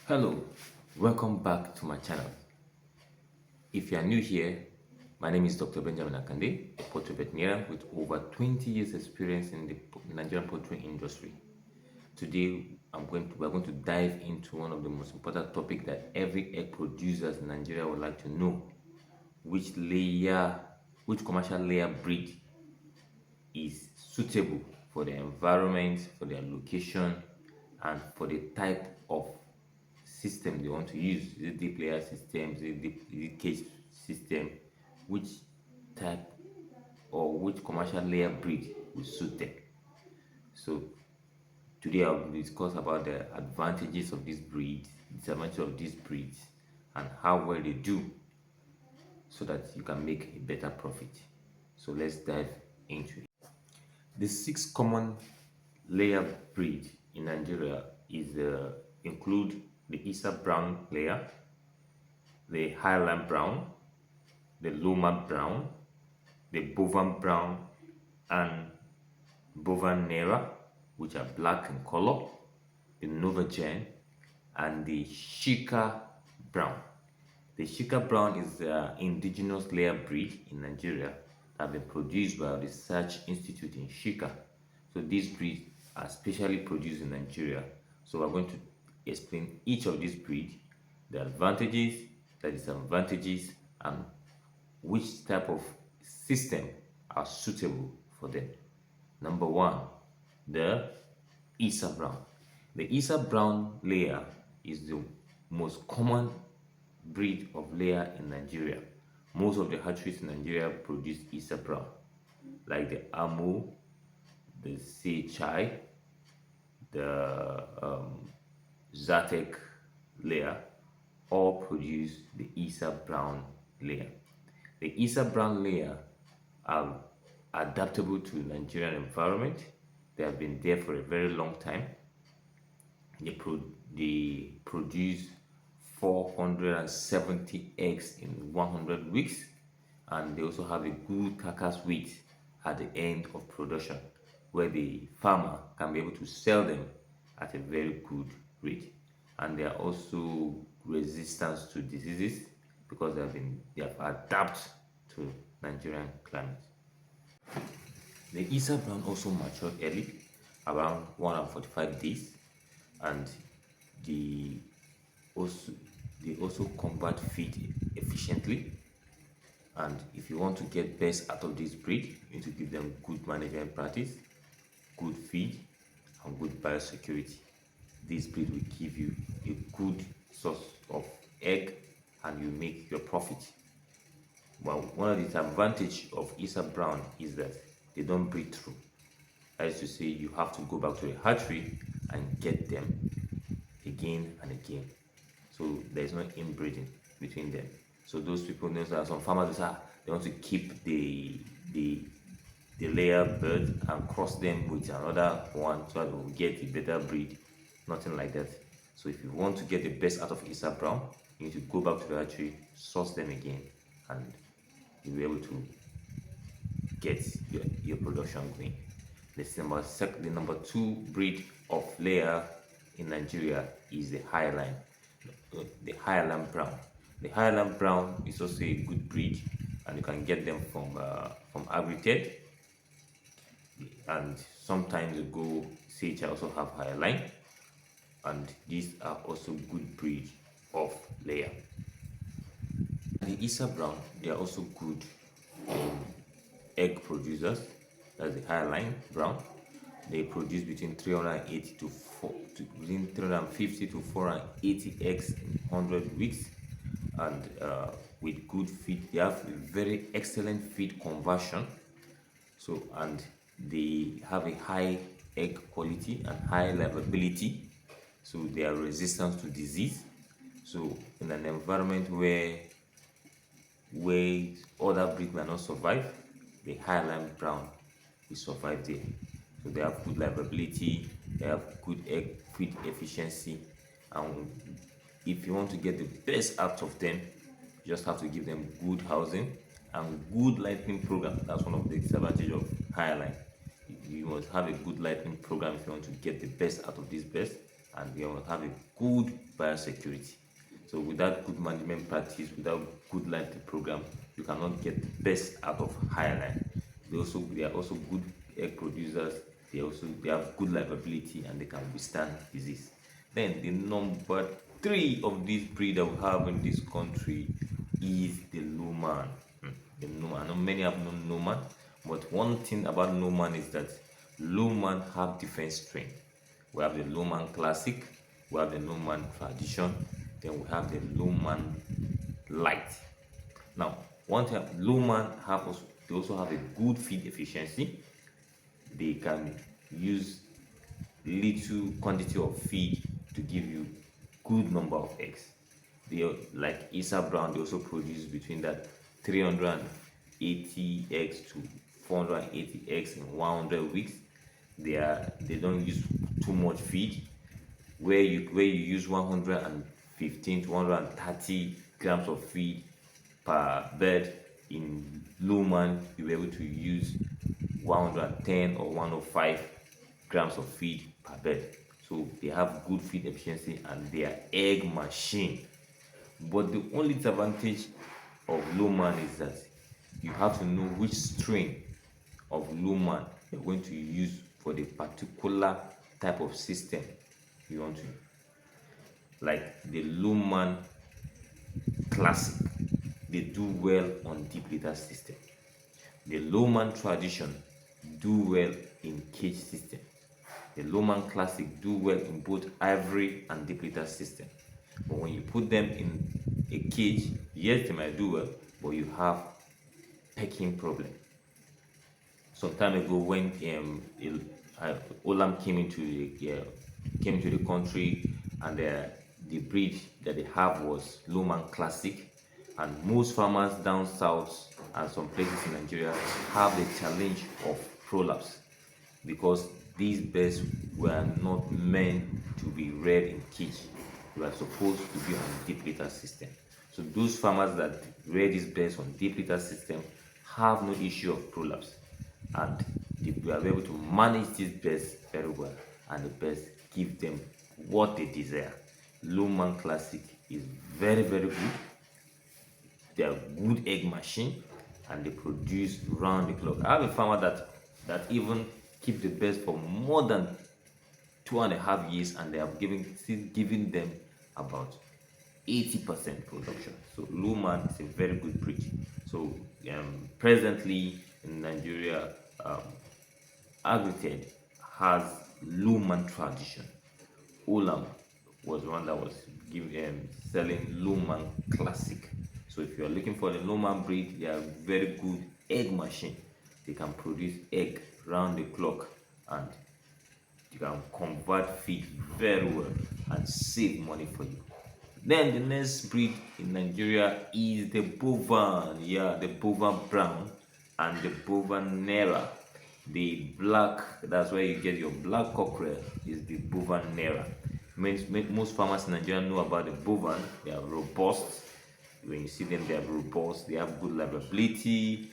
Hello, welcome back to my channel. If you are new here, my name is Dr. Benjamin Akande, a poultry veterinarian with over 20 years experience in the Nigerian poultry industry. Today, we're going to dive into one of the most important topics that every egg producers in Nigeria would like to know. Which commercial layer breed is suitable for the environment, for their location, and for the type of system they want to use. Is it deep layer system? Is it cage system? Which type or which commercial layer breed will suit them? So today I'll discuss about the advantages of this breed, disadvantages of these breeds, and how well they do, so that you can make a better profit. So let's dive into it. The six common layer breed in Nigeria include the Isa Brown layer, the Highland Brown, the Loma Brown, the Bovan Brown, and Bovan Nera, which are black in color, the Novagen, and the Shika Brown. The Shika Brown is the indigenous layer breed in Nigeria that have been produced by a research institute in Shika. So these breeds are specially produced in Nigeria. So we're going to explain each of these breeds, the advantages, the disadvantages, and which type of system are suitable for them. Number one, the Isa Brown. The Isa Brown layer is the most common breed of layer in Nigeria. Most of the hatcheries in Nigeria produce Isa Brown, like the Amu, the Sechai, the Zatek layer, all produce the Isa Brown layer. The Isa Brown layer are adaptable to Nigerian environment. They have been there for a very long time. They produce 470 eggs in 100 weeks, and they also have a good carcass weight at the end of production, where the farmer can be able to sell them at a very good rate. And they are also resistant to diseases because they have adapted to Nigerian climate. The Isa Brown also matured early, around 145 days, and they also they also convert feed efficiently. And if you want to get best out of this breed, you need to give them good management practice, good feed, and good biosecurity. This breed will give you a good source of egg and you make your profit. Well, one of the disadvantages of Isa Brown is that they don't breed through. That is to say, you have to go back to the hatchery and get them again and again. So there's no inbreeding between them. So those people know that some farmers they want to keep the layer bird and cross them with another one so that we'll get a better breed. Nothing like that. So if you want to get the best out of Isa Brown, you need to go back to the hatchery, source them again, and you'll be able to get your production going. The number two breed of layer in Nigeria is the Highland Brown. The Highland Brown is also a good breed, and you can get them from Agrited. And sometimes ago, Sage also have Highline, and these are also good breed of layer. The Isa Brown, they are also good egg producers. That's the Highline Brown. They produce between 350 to 480 eggs in 100 weeks, and with good feed, they have very excellent feed conversion. So, and they have a high egg quality and high livability, so they are resistant to disease. So in an environment where other breeds may not survive, the Highland Brown will survive there. So they have good livability, they have good egg feed efficiency, and if you want to get the best out of them, you just have to give them good housing and good lighting program. That's one of the disadvantages of Highline. You must have a good lighting program if you want to get the best out of this best, and we will have a good biosecurity. So without good management practice, without good lighting program, you cannot get the best out of higher line. They are also good egg producers. They have good livability and they can withstand disease. Then the number three of this breed that we have in this country is the Luman. The Luman. I know many have known Luman, but one thing about Luman is that Luman have different strength. We have the Luman Classic, we have the Luman Tradition, then we have the Luman Light. Now, one thing Luman they also have a good feed efficiency. They can use little quantity of feed to give you good number of eggs. They like Isa Brown, they also produce between that 380 eggs to 480 eggs in 100 weeks. They don't use too much feed. Where you use 115 to 130 grams of feed per bird, in Luman you'll be able to use 110 or 105 grams of feed per bird. So they have good feed efficiency and they are egg machine. But the only disadvantage of Luman is that you have to know which strain of Luman you're going to use for the particular type of system you want to. Like the Luman Classic, they do well on deep litter system. The Luman Tradition do well in cage system. The Luman Classic do well in both ivory and deep litter system. But when you put them in a cage, yes, they might do well, but you have pecking problem. Some time ago, when Olam came into the country, and the breed that they have was Luman Classic, and most farmers down south and some places in Nigeria have the challenge of prolapse because these birds were not meant to be reared in cage. They were supposed to be on deep litter system. So those farmers that rear these birds on deep litter system have no issue of prolapse, and they were able to manage these birds very well, and the birds give them what they desire. Luman Classic is very, very good. They are good egg machine and they produce round the clock. I have a farmer that even keep the birds for more than 2.5 years, and they have still giving them about 80% production. So Luman is a very good breed. So presently in Nigeria, Agrited has Luman Tradition. Olam was one that was selling Luman Classic. So if you are looking for the Luman breed, they are very good egg machine. They can produce egg round the clock, and you can convert feed very well and save money for you. Then the next breed in Nigeria is the Bovan. Yeah, the Bovan Brown and the Bovan Nera. The black, that's where you get your black cockerel, is the Bovan Nera. Most farmers in Nigeria know about the Bovan. They are robust. When you see them, they are robust. They have good livability.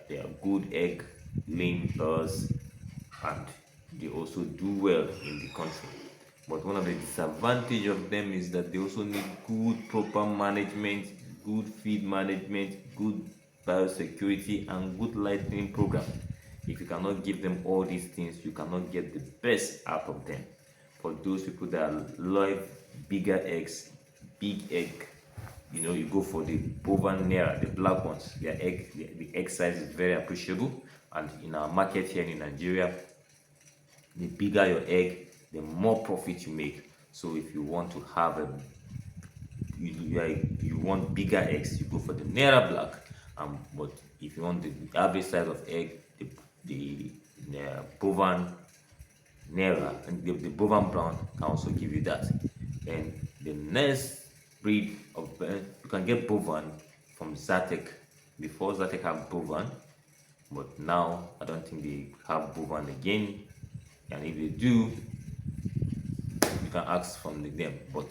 They are good egg laying birds, and they also do well in the country. But one of the disadvantages of them is that they also need good proper management, good feed management, good biosecurity, and good lighting program. If you cannot give them all these things, you cannot get the best out of them. For those people that love bigger eggs, big egg, you go for the Bovan Nera, the black ones. The egg size is very appreciable, and in our market here in Nigeria, the bigger your egg, the more profit you make. So if you want to have you want bigger eggs, you go for the Nera Black. But if you want the average size of egg, the Bovan Nera and the Bovan Brown can also give you that. And the next breed of you can get Bovan from Zatec. Before Zatec have Bovan, but now I don't think they have Bovan again. And if they do, you can ask from them. But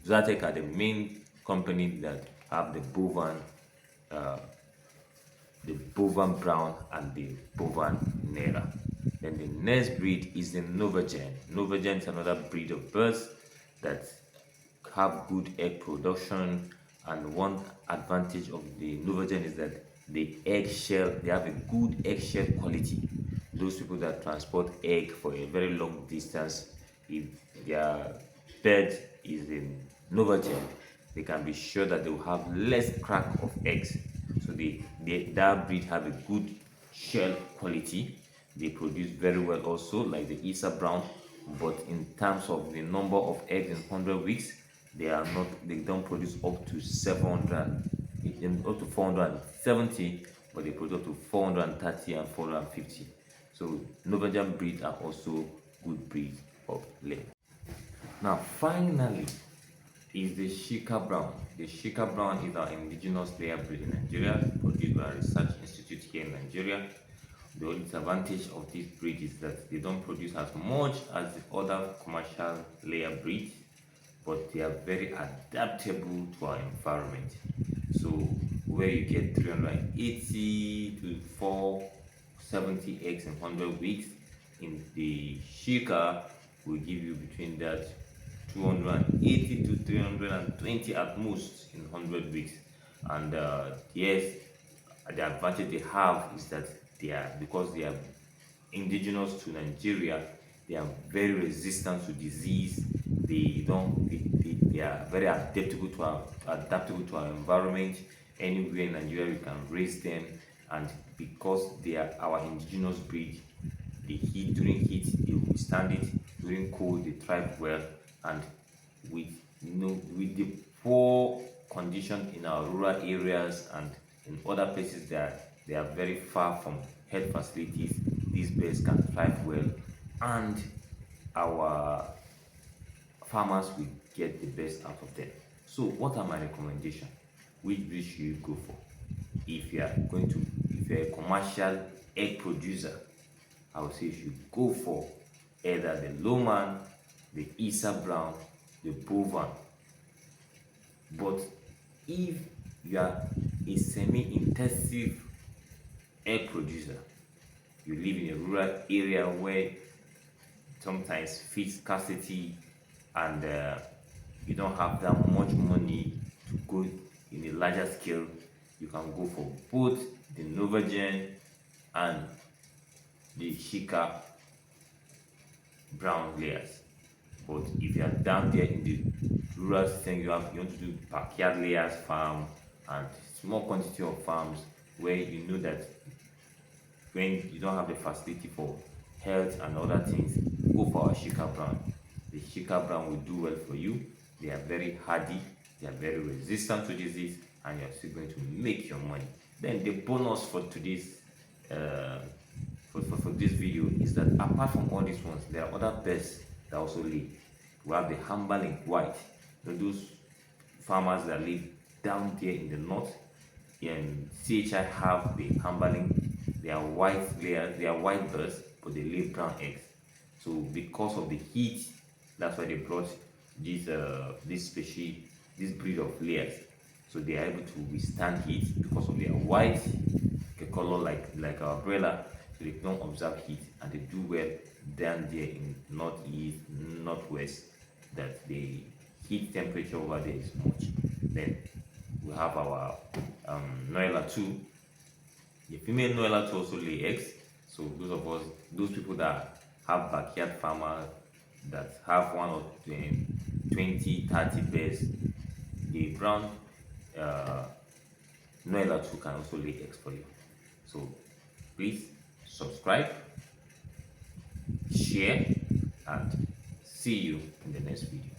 Zatec are the main company that have the Bovan Brown and the Bovan Nera. Then the next breed is the Novagen. Novagen is another breed of birds that have good egg production, and one advantage of the Novagen is that the eggshell, they have a good eggshell quality. Those people that transport egg for a very long distance, if their bed is in Novagen, they can be sure that they will have less crack of eggs. So that breed have a good shell quality. They produce very well also, like the Isa Brown, but in terms of the number of eggs in 100 weeks, they don't produce up to 700, up to 470, but they produce up to 430 and 450. So Norwegian breeds are also good breeds of lamb. Now finally is the Shika Brown. The Shika Brown is our indigenous layer breed in Nigeria, produced by a research institute here in Nigeria. The only disadvantage of this breed is that they don't produce as much as the other commercial layer breeds, but they are very adaptable to our environment. So where you get 380 to 470 eggs in 100 weeks, in the Shika will give you between that 280 to 320 at most in 100 weeks. And yes, the advantage they have is that because they are indigenous to Nigeria, they are very resistant to disease. They are very adaptable to our environment. Anywhere in Nigeria we can raise them, and because they are our indigenous breed, during heat they withstand it, during cold they thrive well, and with with the poor condition in our rural areas and in other places that they are very far from health facilities, these birds can thrive well, and our farmers will get the best out of them. So what are my recommendations? Which breed should you go for? If you're a commercial egg producer, I would say you should go for either the Lohmann, the Isa Brown, the Bovan. But if you are a semi-intensive egg producer, you live in a rural area where sometimes feed scarcity, and you don't have that much money to go in a larger scale, you can go for both the Novagen and the Shika Brown layers. But if you are down there in the rural setting, you want to do backyard layers farm and small quantity of farms where you know that when you don't have the facility for health and other things, go for our Shika Brown. The Shika Brown will do well for you. They are very hardy, they are very resistant to disease, and you're still going to make your money. Then the bonus for today's for this video is that apart from all these ones, there are other birds that also live. We have the Hammerling White. Those farmers that live down there in the north, in CHI have the Hammerling. They are white layers, they are white birds, but they lay brown eggs. So because of the heat, that's why they brought this species, this breed of layers. So they are able to withstand heat because of their white color, like our umbrella. So they don't observe heat, and they do well down there in northeast, northwest. That the heat temperature over there is much. Then we have our Noella 2. The female Noella 2 also lay eggs. So those people that have backyard farmers that have 1 or 20, 30 birds, the brown Noella 2 can also lay eggs for you. So please subscribe, share, and see you in the next video.